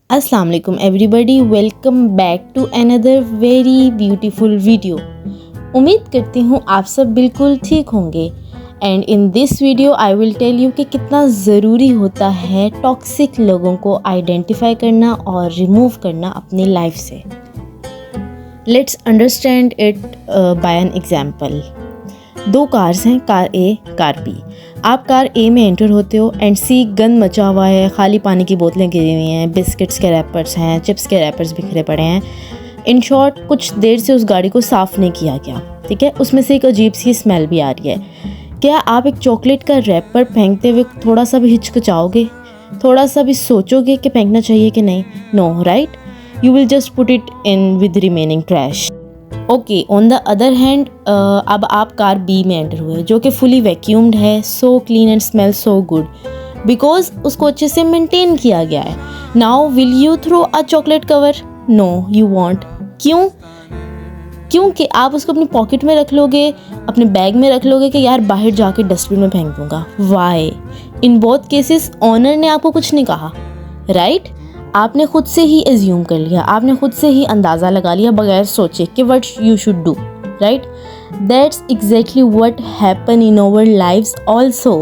अस्सलाम वालेकुम everybody, welcome back to another very beautiful video. उम्मीद करती हूँ आप सब बिल्कुल ठीक होंगे। And in this video I will tell you कि कितना ज़रूरी होता है टॉक्सिक लोगों को आइडेंटिफाई करना और रिमूव करना अपनी लाइफ से। Let's understand it by an example. दो कार्स हैं, कार ए कार बी। आप कार ए में एंटर होते हो एंड सी गंद मचा हुआ है, खाली पानी की बोतलें गिरी हुई हैं, बिस्किट्स के रैपर्स हैं, चिप्स के रैपर्स बिखरे पड़े हैं। इन शॉर्ट कुछ देर से उस गाड़ी को साफ़ नहीं किया गया, ठीक है। उसमें से एक अजीब सी स्मेल भी आ रही है। क्या आप एक चॉकलेट का रैपर फेंकते हुए थोड़ा सा भी हिचकिचाओगे, थोड़ा सा भी सोचोगे कि फेंकना चाहिए कि नहीं? No, right? You will just put it in with remaining trash. Okay, on the other hand अब आप कार बी में एंटर हुए जो कि फुली वैक्यूम्ड है, so clean and smell so good because उसको अच्छे से मेंटेन किया गया है। Now will you throw a chocolate cover? No you won't. क्यों? क्योंकि आप उसको अपनी पॉकेट में रख लोगे, अपने बैग में रख लोगे कि यार बाहर जाके डस्टबिन में फेंक दूंगा। Why? In both cases owner ने आपको कुछ नहीं कहा, राइट? आपने खुद से ही एज्यूम कर लिया, आपने खुद से ही अंदाज़ा लगा लिया बगैर सोचे कि what you should do, right? That's exactly what happen in our lives also.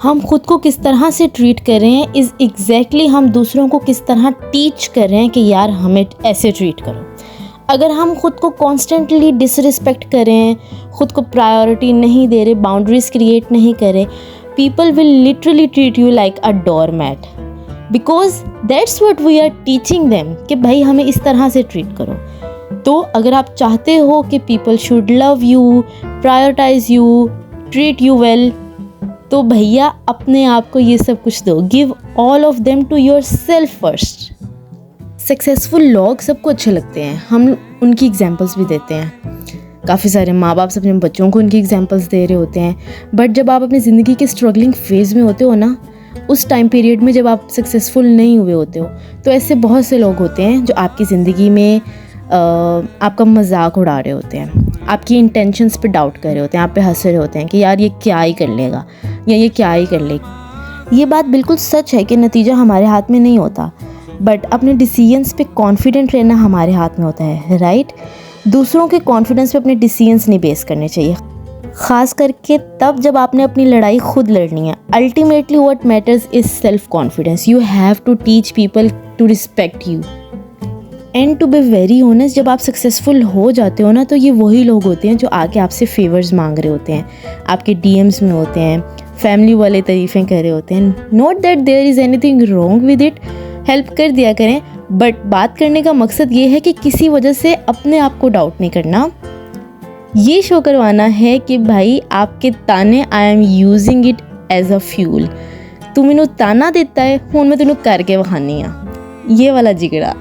हम खुद को किस तरह से ट्रीट कर रहे हैं इज़ एग्जैक्टली हम दूसरों को किस तरह टीच कर रहे हैं कि यार हमें ऐसे ट्रीट करो। अगर हम खुद को कॉन्स्टेंटली डिसरिस्पेक्ट करें, खुद को प्रायोरिटी नहीं दे रहे, बाउंड्रीज क्रिएट नहीं करें, people will literally treat you like a doormat because that's what we are teaching them कि भाई हमें इस तरह से ट्रीट करो। तो अगर आप चाहते हो कि people should love you, prioritize you, treat you well, तो भैया अपने आप को ये सब कुछ दो। Give all of them to yourself first. Successful लोग सबको अच्छे लगते हैं, हम उनकी एग्जाम्पल्स भी देते हैं। काफ़ी सारे माँ बाप अपने बच्चों को उनकी एग्जाम्पल्स दे रहे होते हैं। बट जब आप अपनी ज़िंदगी के स्ट्रगलिंग फेज़ में होते हो ना, उस टाइम पीरियड में जब आप सक्सेसफुल नहीं हुए होते हो, तो ऐसे बहुत से लोग होते हैं जो आपकी ज़िंदगी में आपका मजाक उड़ा रहे होते हैं, आपकी इंटेंशंस पे डाउट कर रहे होते हैं, आप पे हंस रहे होते हैं कि यार ये क्या ही कर लेगा या ये क्या ही कर लेगी। ये बात बिल्कुल सच है कि नतीजा हमारे हाथ में नहीं होता, बट अपने डिसीजंस पे कॉन्फिडेंट रहना हमारे हाथ में होता है, राइट? दूसरों के कॉन्फिडेंस पे अपने डिसीजंस नहीं बेस करने चाहिए, ख़ास करके तब जब आपने अपनी लड़ाई खुद लड़नी है। Ultimately what matters is self confidence. You have to teach people to respect you and to be very honest. जब आप सक्सेसफुल हो जाते हो ना, तो ये वही लोग होते हैं जो आके आपसे फेवर्स मांग रहे होते हैं, आपके डीएम्स में होते हैं, फैमिली वाले तारीफ़ें कर रहे होते हैं। Not that there is anything wrong with it, help कर दिया करें, बट बात करने का मकसद ये है कि किसी वजह से अपने आप को डाउट नहीं करना। ये शो करवाना है कि भाई आपके ताने I am using it as a fuel. तू मैनू ताना देता है, हुण मैं तेनू करके वखानी आ, ये वाला जिगड़ा।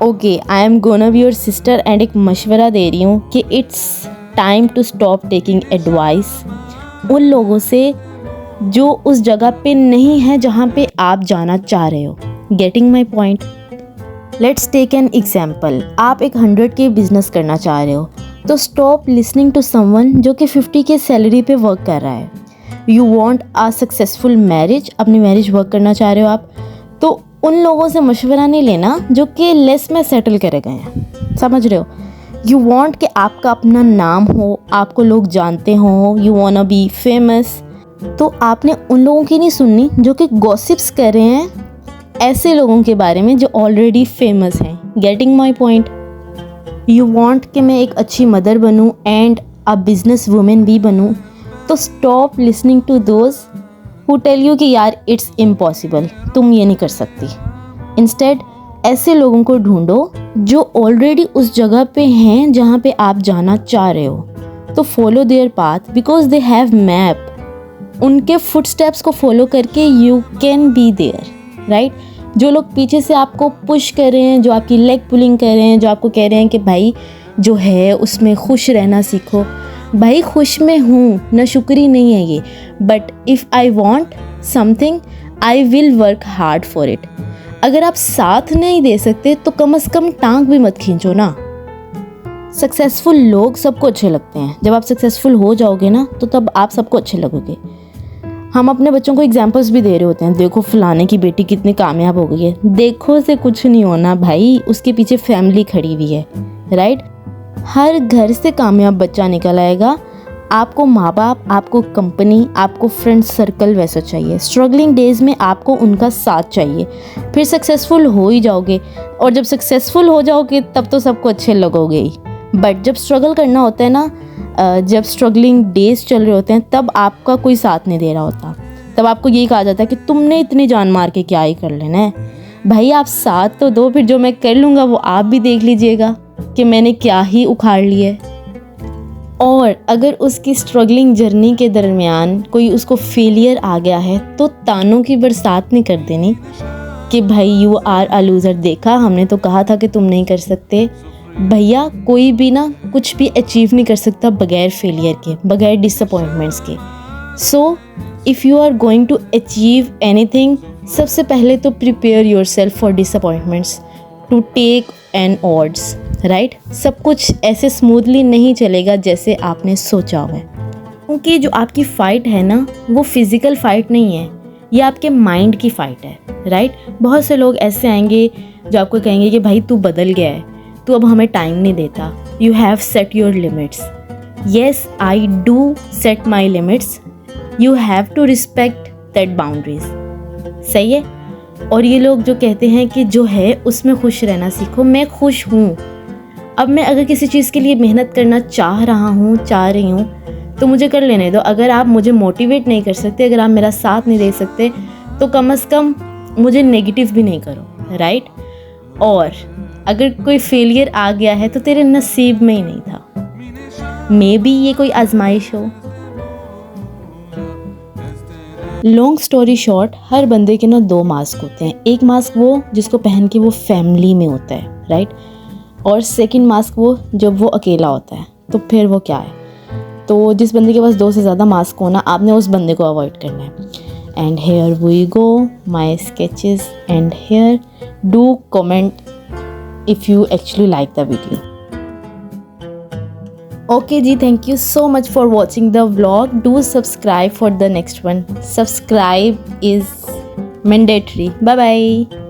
Okay, I am gonna be your sister and एक मशवरा दे रही हूँ कि it's time to stop taking advice उन लोगों से जो उस जगह पे नहीं है जहाँ पे आप जाना चाह रहे हो। Getting my point? Let's take an example. आप एक 100 के बिजनेस करना चाह रहे हो, तो स्टॉप लिसनिंग टू समवन जो कि 50 के सैलरी पे वर्क कर रहा है। You want a successful marriage, अपनी मैरिज वर्क करना चाह रहे हो आप, तो उन लोगों से मशवरा नहीं लेना जो कि लेस में सेटल करे गए हैं, समझ रहे हो? यू वॉन्ट कि आपका अपना नाम हो, आपको लोग जानते हों, यू वांट बी फेमस, तो आपने उन लोगों की नहीं सुननी जो कि गॉसिप्स कर रहे हैं ऐसे लोगों के बारे में जो ऑलरेडी फेमस हैं। Getting my point? You want कि मैं एक अच्छी मदर बनूँ एंड अ बिजनेस वुमेन भी बनूँ, तो stop listening to those who tell you कि यार इट्स इम्पॉसिबल, तुम ये नहीं कर सकती। इंस्टेड ऐसे लोगों को ढूंढो जो ऑलरेडी उस जगह पे हैं जहाँ पे आप जाना चाह रहे हो, तो follow their path because they have map. उनके फुटस्टेप्स को फॉलो करके you can be there, right? जो लोग पीछे से आपको पुश कर रहे हैं, जो आपकी लेग पुलिंग कर रहे हैं, जो आपको कह रहे हैं कि भाई जो है उसमें खुश रहना सीखो, भाई खुश में हूँ, ना शुक्री नहीं है ये, but if I want something I will work hard for it. अगर आप साथ नहीं दे सकते तो कम से कम टांग भी मत खींचो ना। सक्सेसफुल लोग सबको अच्छे लगते हैं। जब आप सक्सेसफुल हो जाओगे ना, तो तब आप सबको अच्छे लगोगे। हम अपने बच्चों को एग्जाम्पल्स भी दे रहे होते हैं, देखो फलाने की बेटी कितनी कामयाब हो गई है। देखो से कुछ नहीं होना भाई, उसके पीछे फैमिली खड़ी हुई है, राइट। हर घर से कामयाब बच्चा निकल आएगा। आपको माँ बाप, आपको कंपनी, आपको फ्रेंड सर्कल वैसा चाहिए। स्ट्रगलिंग डेज में आपको उनका साथ चाहिए, फिर सक्सेसफुल हो ही जाओगे। और जब सक्सेसफुल हो जाओगे तब तो सबको अच्छे लगोगे ही। बट जब स्ट्रगल करना होता है ना, जब स्ट्रगलिंग डेज चल रहे होते हैं, तब आपका कोई साथ नहीं दे रहा होता। तब आपको यही कहा जाता है कि तुमने इतनी जान मार के क्या ही कर लेना है। भाई आप साथ तो दो, फिर जो मैं कर लूँगा वो आप भी देख लीजिएगा कि मैंने क्या ही उखाड़ लिया है। और अगर उसकी स्ट्रगलिंग जर्नी के दरमियान कोई उसको फेलियर आ गया है तो तानों की बरसात नहीं कर देनी कि भाई यू आर अ लूज़र, देखा हमने तो कहा था कि तुम नहीं कर सकते। भैया कोई भी ना कुछ भी अचीव नहीं कर सकता बगैर फेलियर के, बगैर डिसअपॉइंटमेंट्स के। So if you are going to achieve anything, सबसे पहले तो prepare yourself for disappointments to take an odds, right. सब कुछ ऐसे स्मूथली नहीं चलेगा जैसे आपने सोचा हुआ है, क्योंकि जो आपकी फ़ाइट है ना, वो फिज़िकल फ़ाइट नहीं है, ये आपके माइंड की फ़ाइट है, राइट। बहुत से लोग ऐसे आएंगे जो आपको कहेंगे कि भाई तू बदल गया है, तू अब हमें टाइम नहीं देता, you have set your limits. Yes I do set my limits, you have to respect that boundaries. सही है। और ये लोग जो कहते हैं कि जो है उसमें खुश रहना सीखो, मैं खुश हूँ। अब मैं अगर किसी चीज़ के लिए मेहनत करना चाह रही हूँ तो मुझे कर लेने दो। अगर आप मुझे मोटिवेट नहीं कर सकते, अगर आप मेरा साथ नहीं दे सकते, तो कम से कम मुझे नेगेटिव भी नहीं करो, राइट। और अगर कोई फेलियर आ गया है तो तेरे नसीब में ही नहीं था, मे बी ये कोई आजमाइश हो। लॉन्ग स्टोरी शॉर्ट, हर बंदे के ना दो मास्क होते हैं। एक मास्क वो जिसको पहन के वो फैमिली में होता है, राइट। और सेकंड मास्क वो जब वो अकेला होता है, तो फिर वो क्या है। तो जिस बंदे के पास दो से ज़्यादा मास्क होना, आपने उस बंदे को अवॉइड करना है। And here we go my sketches and here do comment if you actually like the video. Okay ji, thank you so much for watching the vlog. Do subscribe for the next one. Subscribe is mandatory. Bye bye.